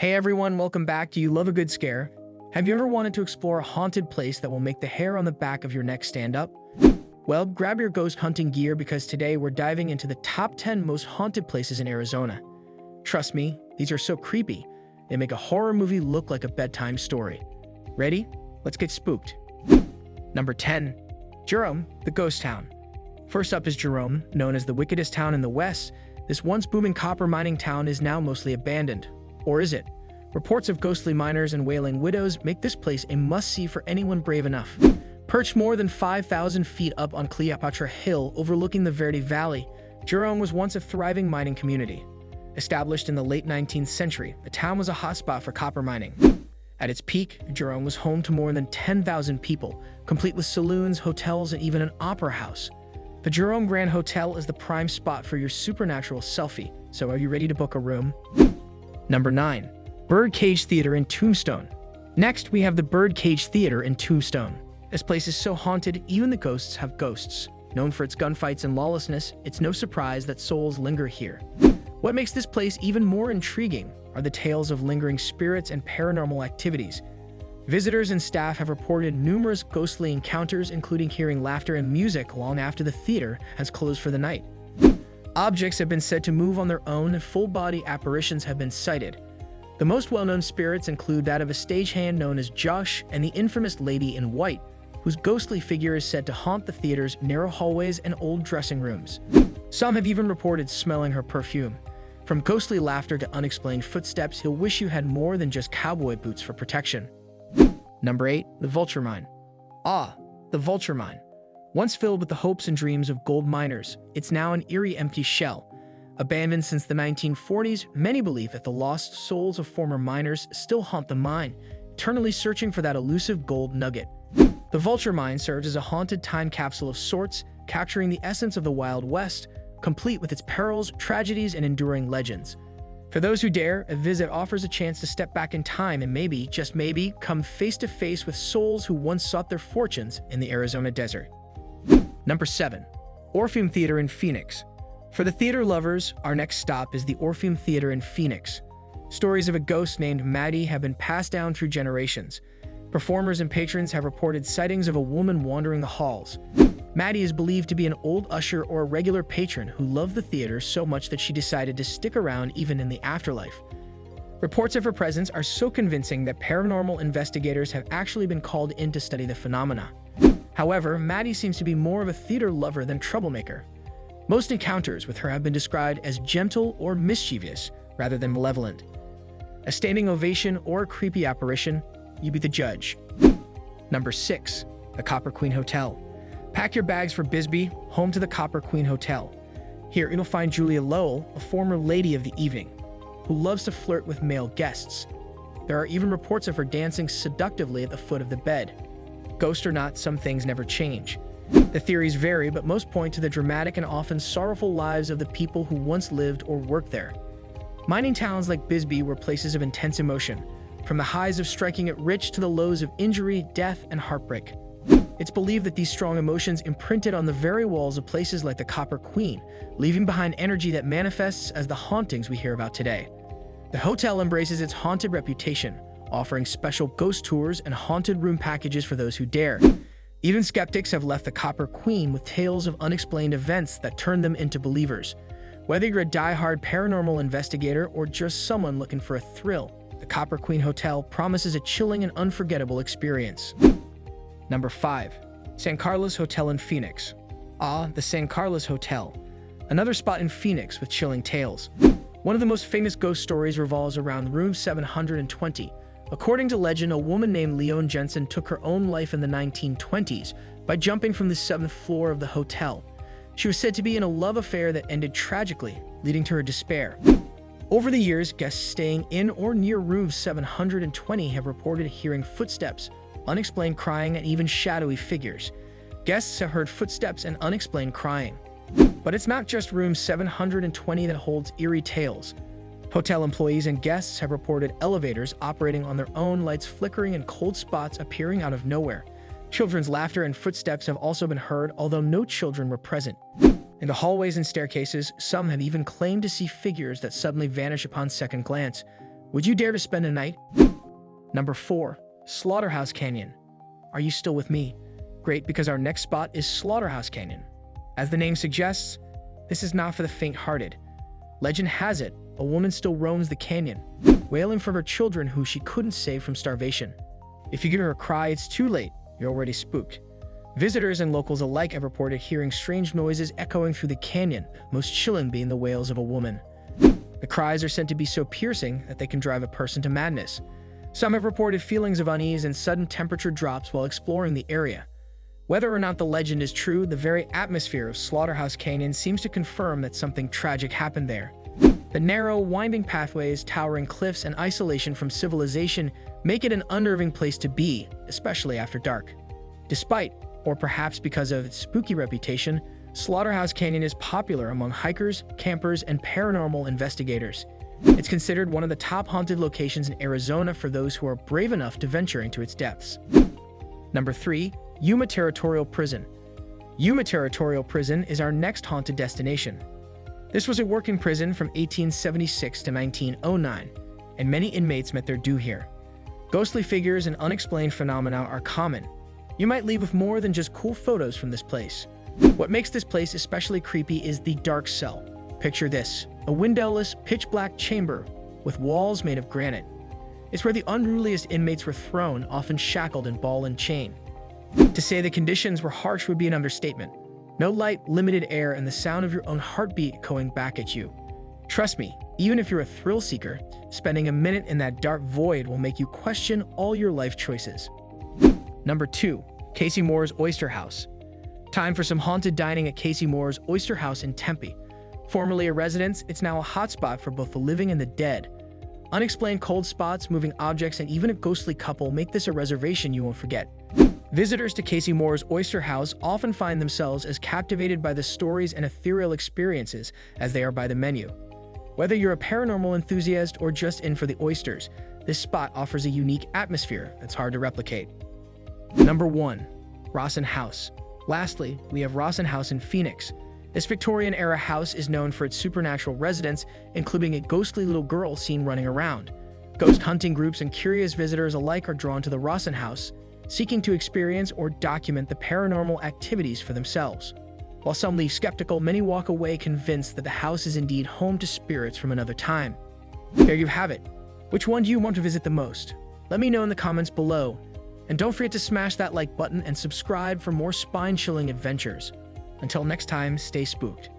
Hey everyone, welcome back. Do you love a good scare? Have you ever wanted to explore a haunted place that will make the hair on the back of your neck stand up? Well, grab your ghost hunting gear because today we're diving into the top 10 most haunted places in Arizona. Trust me, these are so creepy, they make a horror movie look like a bedtime story. Ready? Let's get spooked. Number 10. Jerome, the ghost town. First up is Jerome, known as the wickedest town in the West. This once booming copper mining town is now mostly abandoned. Or is it? Reports of ghostly miners and wailing widows make this place a must-see for anyone brave enough. Perched more than 5,000 feet up on Cleopatra Hill overlooking the Verde Valley, Jerome was once a thriving mining community. Established in the late 19th century, the town was a hotspot for copper mining. At its peak, Jerome was home to more than 10,000 people, complete with saloons, hotels, and even an opera house. The Jerome Grand Hotel is the prime spot for your supernatural selfie, so are you ready to book a room? Number 9. Birdcage Theater in Tombstone. Next, we have the Birdcage Theater in Tombstone. This place is so haunted, even the ghosts have ghosts. Known for its gunfights and lawlessness, it's no surprise that souls linger here. What makes this place even more intriguing are the tales of lingering spirits and paranormal activities. Visitors and staff have reported numerous ghostly encounters, including hearing laughter and music long after the theater has closed for the night. Objects have been said to move on their own, and full-body apparitions have been sighted. The most well-known spirits include that of a stagehand known as Josh and the infamous Lady in White, whose ghostly figure is said to haunt the theater's narrow hallways and old dressing rooms. Some have even reported smelling her perfume. From ghostly laughter to unexplained footsteps, he'll wish you had more than just cowboy boots for protection. Number 8. The Vulture Mine. The Vulture Mine. Once filled with the hopes and dreams of gold miners, it's now an eerie empty shell. Abandoned since the 1940s, many believe that the lost souls of former miners still haunt the mine, eternally searching for that elusive gold nugget. The Vulture Mine serves as a haunted time capsule of sorts, capturing the essence of the Wild West, complete with its perils, tragedies, and enduring legends. For those who dare, a visit offers a chance to step back in time and maybe, just maybe, come face to face with souls who once sought their fortunes in the Arizona desert. Number 7. Orpheum Theater in Phoenix. For the theater lovers, our next stop is the Orpheum Theater in Phoenix. Stories of a ghost named Maddie have been passed down through generations. Performers and patrons have reported sightings of a woman wandering the halls. Maddie is believed to be an old usher or a regular patron who loved the theater so much that she decided to stick around even in the afterlife. Reports of her presence are so convincing that paranormal investigators have actually been called in to study the phenomena. However, Maddie seems to be more of a theater lover than troublemaker. Most encounters with her have been described as gentle or mischievous rather than malevolent. A standing ovation or a creepy apparition, you be the judge. Number 6. The Copper Queen Hotel. Pack your bags for Bisbee, home to the Copper Queen Hotel. Here you'll find Julia Lowell, a former lady of the evening, who loves to flirt with male guests. There are even reports of her dancing seductively at the foot of the bed. Ghost or not, some things never change. The theories vary, but most point to the dramatic and often sorrowful lives of the people who once lived or worked there. Mining towns like Bisbee were places of intense emotion, from the highs of striking it rich to the lows of injury, death, and heartbreak. It's believed that these strong emotions imprinted on the very walls of places like the Copper Queen, leaving behind energy that manifests as the hauntings we hear about today. The hotel embraces its haunted reputation, offering special ghost tours and haunted room packages for those who dare. Even skeptics have left the Copper Queen with tales of unexplained events that turn them into believers. Whether you're a die-hard paranormal investigator or just someone looking for a thrill, the Copper Queen Hotel promises a chilling and unforgettable experience. Number 5. San Carlos Hotel in Phoenix. The San Carlos Hotel. Another spot in Phoenix with chilling tales. One of the most famous ghost stories revolves around room 720. According to legend, a woman named Leone Jensen took her own life in the 1920s by jumping from the 7th floor of the hotel. She was said to be in a love affair that ended tragically, leading to her despair. Over the years, guests staying in or near room 720 have reported hearing footsteps, unexplained crying, and even shadowy figures. Guests have heard footsteps and unexplained crying. But it's not just room 720 that holds eerie tales. Hotel employees and guests have reported elevators operating on their own, lights flickering, and cold spots appearing out of nowhere. Children's laughter and footsteps have also been heard, although no children were present. In the hallways and staircases, some have even claimed to see figures that suddenly vanish upon second glance. Would you dare to spend a night? Number 4. Slaughterhouse Canyon. Are you still with me? Great, because our next spot is Slaughterhouse Canyon. As the name suggests, this is not for the faint-hearted. Legend has it, a woman still roams the canyon, wailing for her children who she couldn't save from starvation. If you hear her cry, it's too late. You're already spooked. Visitors and locals alike have reported hearing strange noises echoing through the canyon, most chilling being the wails of a woman. The cries are said to be so piercing that they can drive a person to madness. Some have reported feelings of unease and sudden temperature drops while exploring the area. Whether or not the legend is true, the very atmosphere of Slaughterhouse Canyon seems to confirm that something tragic happened there. The narrow, winding pathways, towering cliffs, and isolation from civilization make it an unnerving place to be, especially after dark. Despite, or perhaps because of its spooky reputation, Slaughterhouse Canyon is popular among hikers, campers, and paranormal investigators. It's considered one of the top haunted locations in Arizona for those who are brave enough to venture into its depths. Number 3. Yuma Territorial Prison. Yuma Territorial Prison is our next haunted destination. This was a working prison from 1876 to 1909, and many inmates met their due here. Ghostly figures and unexplained phenomena are common. You might leave with more than just cool photos from this place. What makes this place especially creepy is the dark cell. Picture this, a windowless, pitch-black chamber with walls made of granite. It's where the unruliest inmates were thrown, often shackled in ball and chain. To say the conditions were harsh would be an understatement. No light, limited air, and the sound of your own heartbeat echoing back at you. Trust me, even if you're a thrill seeker, spending a minute in that dark void will make you question all your life choices. Number 2. Casey Moore's Oyster House. Time for some haunted dining at Casey Moore's Oyster House in Tempe. Formerly a residence, it's now a hotspot for both the living and the dead. Unexplained cold spots, moving objects, and even a ghostly couple make this a reservation you won't forget. Visitors to Casey Moore's Oyster House often find themselves as captivated by the stories and ethereal experiences as they are by the menu. Whether you're a paranormal enthusiast or just in for the oysters, this spot offers a unique atmosphere that's hard to replicate. Number 1. Rawson House. Lastly, we have Rawson House in Phoenix. This Victorian-era house is known for its supernatural residents, including a ghostly little girl seen running around. Ghost hunting groups and curious visitors alike are drawn to the Rawson House, seeking to experience or document the paranormal activities for themselves. While some leave skeptical, many walk away convinced that the house is indeed home to spirits from another time. There you have it. Which one do you want to visit the most? Let me know in the comments below. And don't forget to smash that like button and subscribe for more spine-chilling adventures. Until next time, stay spooked.